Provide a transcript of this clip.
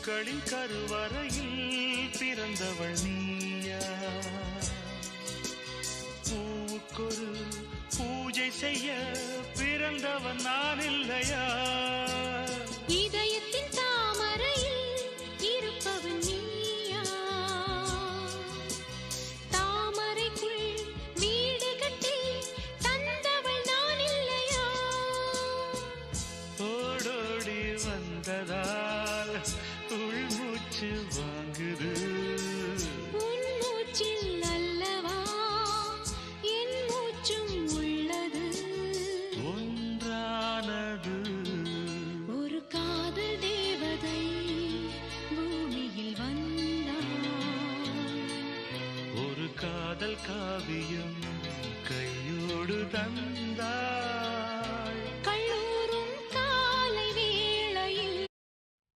பூக்களின் கருவறையில் பிறந்தவள் நீயா? பூவுக்கொரு பூஜை செய்ய பிறந்தவன் நான் இல்லையா? இதயத்தின் தாமரையில் இருப்பவன் நீயா? தாமரைக்குள் வீடு கட்டி தந்தவள் நான் இல்லையா? ஓடோடி வந்ததால் உள்மூச்சு வாங்குது. உன் மூச்சில் அல்லவா என் மூச்சும் உள்ளது. ஒன்றானது ஒரு காதல் தேவதை பூமியில் வந்தாள். ஒரு காதல் காவியம் கையோடு தந்த